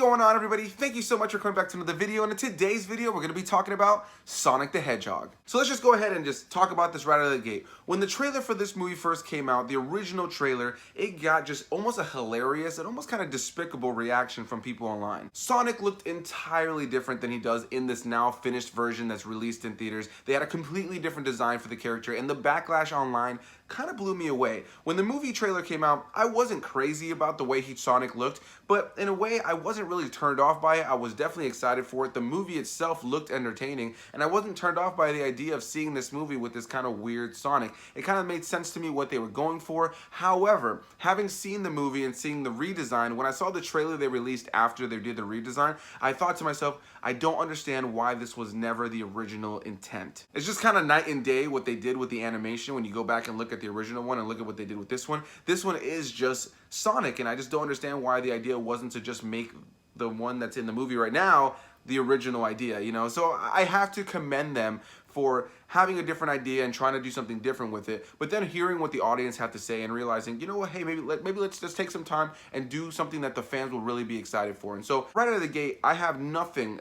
going on, everybody? Thank you so much for coming back to another video. And in today's video, we're going to be talking about Sonic the Hedgehog. So let's just go ahead and just talk about this right out of the gate. When the trailer for this movie first came out, the original trailer, it got just almost a hilarious and almost kind of despicable reaction from people online. Sonic looked entirely different than he does in this now finished version that's released in theaters. They had a completely different design for the character, and the backlash online kind of blew me away. When the movie trailer came out, I wasn't crazy about the way Sonic looked, but in a way, I wasn't really turned off by it. I was definitely excited for it. The movie itself looked entertaining, and I wasn't turned off by the idea of seeing this movie with this kind of weird Sonic. It kind of made sense to me what they were going for. However, having seen the movie and seeing the redesign, when I saw the trailer they released after they did the redesign, I thought to myself, I don't understand why this was never the original intent. It's just kind of night and day what they did with the animation when you go back and look at the original one and look at what they did with this one. This one is just Sonic, and I just don't understand why the idea wasn't to just make the one that's in the movie right now the original idea, you know? So I have to commend them for having a different idea and trying to do something different with it, but then hearing what the audience had to say and realizing, you know what, hey, maybe let's just take some time and do something that the fans will really be excited for. And so right out of the gate, I have nothing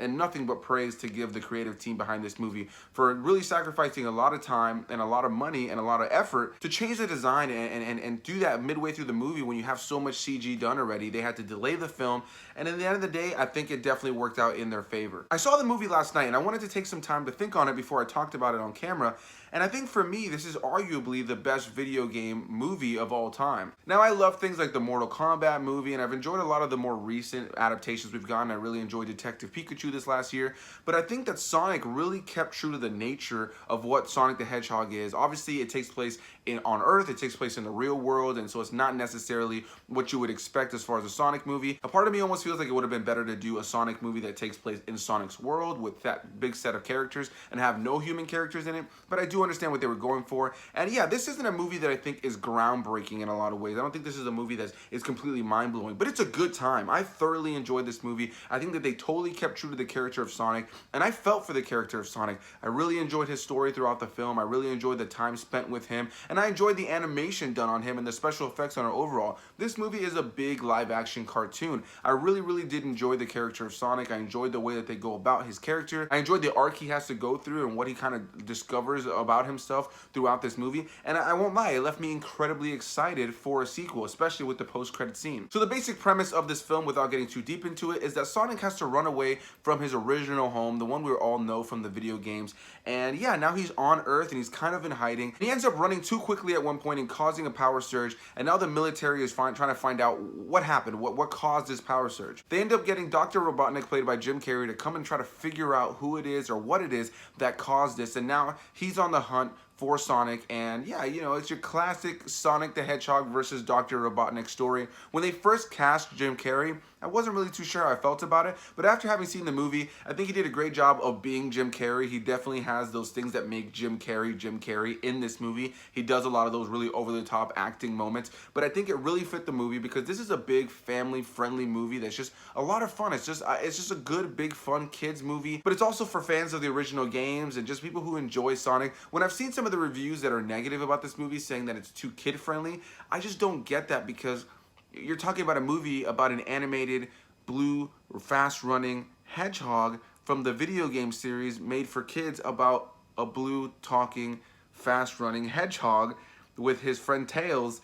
but praise to give the creative team behind this movie for really sacrificing a lot of time and a lot of money and a lot of effort to change the design and do that midway through the movie when you have so much CG done already. They had to delay the film, and at the end of the day, I think it definitely worked out in their favor. I saw the movie last night, and I wanted to take some time to think on it before I talked about it on camera, and I think for me, this is arguably the best video game movie of all time. Now, I love things like the Mortal Kombat movie, and I've enjoyed a lot of the more recent adaptations we've gotten. I really enjoyed Detective Pikachu this last year, but I think that Sonic really kept true to the nature of what Sonic the Hedgehog is. Obviously, it takes place on Earth, it takes place in the real world, and so it's not necessarily what you would expect as far as a Sonic movie. A part of me almost feels like it would have been better to do a Sonic movie that takes place in Sonic's world with that big set of characters and have no human characters in it, but I do understand what they were going for. And yeah, this isn't a movie that I think is groundbreaking in a lot of ways. I don't think this is a movie that is completely mind-blowing, but it's a good time. I thoroughly enjoyed this movie. I think that they totally kept true to the character of Sonic, and I felt for the character of Sonic. I really enjoyed his story throughout the film. I really enjoyed the time spent with him, and I enjoyed the animation done on him and the special effects on it overall. This movie is a big live-action cartoon. I really did enjoy the character of Sonic. I enjoyed the way that they go about his character. I enjoyed the arc he has to go through and what he kind of discovers about himself throughout this movie, and I won't lie, it left me incredibly excited for a sequel, especially with the post-credit scene. So the basic premise of this film, without getting too deep into it, is that Sonic has to run away from his original home, the one we all know from the video games, and yeah, now he's on Earth and he's kind of in hiding. He ends up running too quickly at one point and causing a power surge, and now the military is trying to find out what happened, what caused this power surge. They end up getting Dr. Robotnik, played by Jim Carrey, to come and try to figure out who it is or what it is that caused this, and now he's on the hunt for Sonic. And yeah, you know, it's your classic Sonic the Hedgehog versus Dr. Robotnik story. When they first cast Jim Carrey, I wasn't really too sure how I felt about it, but after having seen the movie, I think he did a great job of being Jim Carrey. He definitely has those things that make Jim Carrey in this movie. He does a lot of those really over-the-top acting moments, but I think it really fit the movie because this is a big family-friendly movie that's just a lot of fun. It's just a good, big, fun kids movie, but it's also for fans of the original games and just people who enjoy Sonic. When I've seen some of the reviews that are negative about this movie saying that it's too kid-friendly, I just don't get that, because you're talking about a movie about an animated, blue, fast-running hedgehog from the video game series made for kids about a blue, talking, fast-running hedgehog with his friend Tails,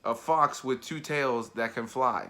a fox with two tails that can fly.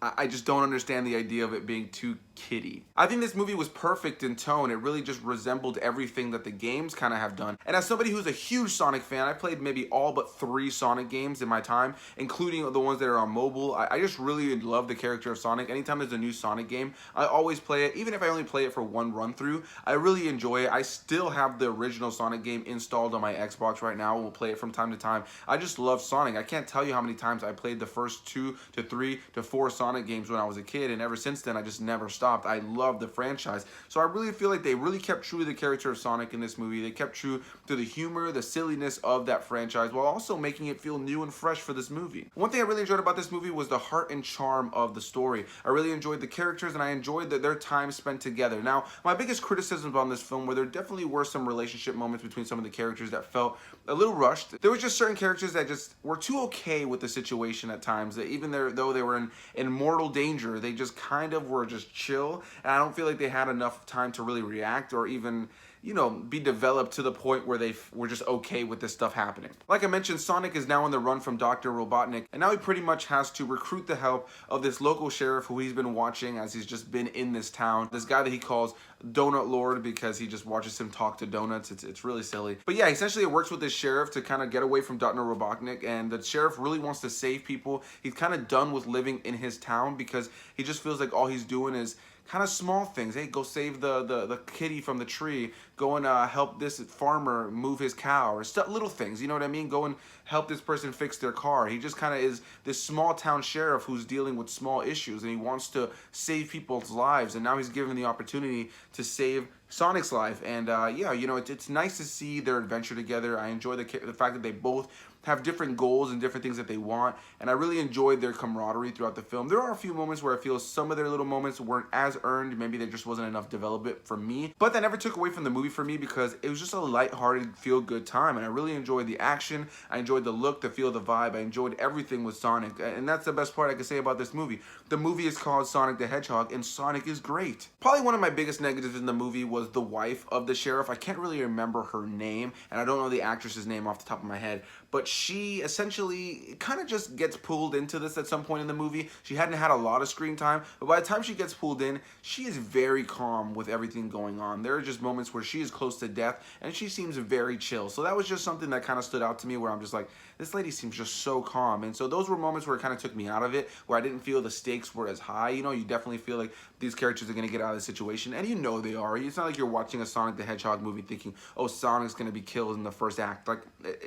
I just don't understand the idea of it being too kiddie. I think this movie was perfect in tone. It really just resembled everything that the games kind of have done. And as somebody who's a huge Sonic fan, I played maybe all but 3 Sonic games in my time, including the ones that are on mobile. I just really love the character of Sonic. Anytime there's a new Sonic game, I always play it. Even if I only play it for one run through, I really enjoy it. I still have the original Sonic game installed on my Xbox right now. We'll play it from time to time. I just love Sonic. I can't tell you how many times I played the first 2 to 3 to 4 Sonic games when I was a kid, and ever since then I just never stopped. stopped. I love the franchise. So I really feel like they really kept true to the character of Sonic in this movie. They kept true to the humor, the silliness of that franchise, while also making it feel new and fresh for this movie. One thing I really enjoyed about this movie was the heart and charm of the story. I really enjoyed the characters, and I enjoyed their time spent together. Now, my biggest criticisms on this film were there definitely were some relationship moments between some of the characters that felt a little rushed. There was just certain characters that just were too okay with the situation at times, that even though they were in mortal danger, they just kind of were just chill, and I don't feel like they had enough time to really react or even, you know, be developed to the point where they were just okay with this stuff happening. Like I mentioned, Sonic is now on the run from Dr. Robotnik, and now he pretty much has to recruit the help of this local sheriff who he's been watching as he's just been in this town. This guy that he calls Donut Lord because he just watches him talk to donuts. It's really silly. But yeah, essentially it works with this sheriff to kind of get away from Dr. Robotnik, and the sheriff really wants to save people. He's kind of done with living in his town because he just feels like all he's doing is kind of small things. Hey, go save the kitty from the tree. Go and help this farmer move his cow, or little things. You know what I mean? Go and help this person fix their car. He just kind of is this small town sheriff who's dealing with small issues, and he wants to save people's lives. And now he's given the opportunity to save Sonic's life. And yeah, you know, it's nice to see their adventure together. I enjoy the fact that they both have different goals and different things that they want, and I really enjoyed their camaraderie throughout the film. There are a few moments where I feel some of their little moments weren't as earned. Maybe there just wasn't enough development for me, but that never took away from the movie for me because it was just a lighthearted, feel-good time, and I really enjoyed the action. I enjoyed the look, the feel, the vibe. I enjoyed everything with Sonic, and that's the best part I can say about this movie. The movie is called Sonic the Hedgehog, and Sonic is great. Probably one of my biggest negatives in the movie was the wife of the sheriff. I can't really remember her name, and I don't know the actress's name off the top of my head, but she essentially kind of just gets pulled into this at some point in the movie. She hadn't had a lot of screen time, but by the time she gets pulled in, she is very calm with everything going on. There are just moments where she is close to death, and she seems very chill. So that was just something that kind of stood out to me, where I'm just like, this lady seems just so calm. And so those were moments where it kind of took me out of it, where I didn't feel the stakes were as high. You know, you definitely feel like these characters are going to get out of the situation, and you know they are. It's not like you're watching a Sonic the Hedgehog movie thinking, oh, Sonic's going to be killed in the first act. Like,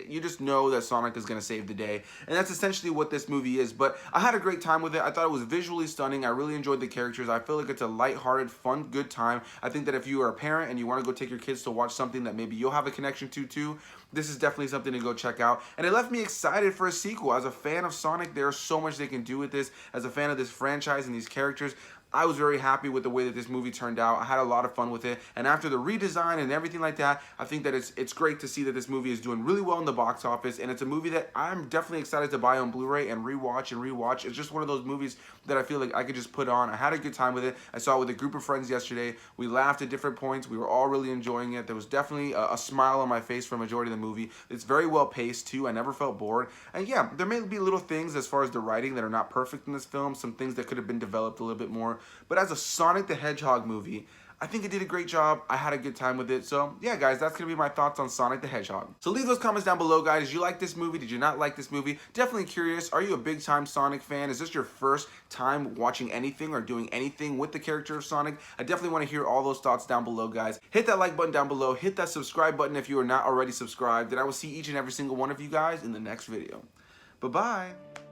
you just know that Sonic is going to save the day, and that's essentially what this movie is. But I had a great time with it. I thought it was visually stunning. I really enjoyed the characters. I feel like it's a lighthearted, fun, good time. I think that if you are a parent and you want to go take your kids to watch something that maybe you'll have a connection to too, this is definitely something to go check out. And it left me excited for a sequel. As a fan of Sonic, there's so much they can do with this. As a fan of this franchise and these characters, I was very happy with the way that this movie turned out. I had a lot of fun with it. And after the redesign and everything like that, I think that it's great to see that this movie is doing really well in the box office. And it's a movie that I'm definitely excited to buy on Blu-ray and rewatch. It's just one of those movies that I feel like I could just put on. I had a good time with it. I saw it with a group of friends yesterday. We laughed at different points. We were all really enjoying it. There was definitely a smile on my face for a majority of the movie. It's very well paced too. I never felt bored. And yeah, there may be little things as far as the writing that are not perfect in this film. Some things that could have been developed a little bit more. But as a Sonic the Hedgehog movie, I think it did a great job. I had a good time with it. So yeah, guys, that's going to be my thoughts on Sonic the Hedgehog. So leave those comments down below, guys. Did you like this movie? Did you not like this movie? Definitely curious. Are you a big time Sonic fan? Is this your first time watching anything or doing anything with the character of Sonic? I definitely want to hear all those thoughts down below, guys. Hit that like button down below. Hit that subscribe button if you are not already subscribed. And I will see each and every single one of you guys in the next video. Bye-bye.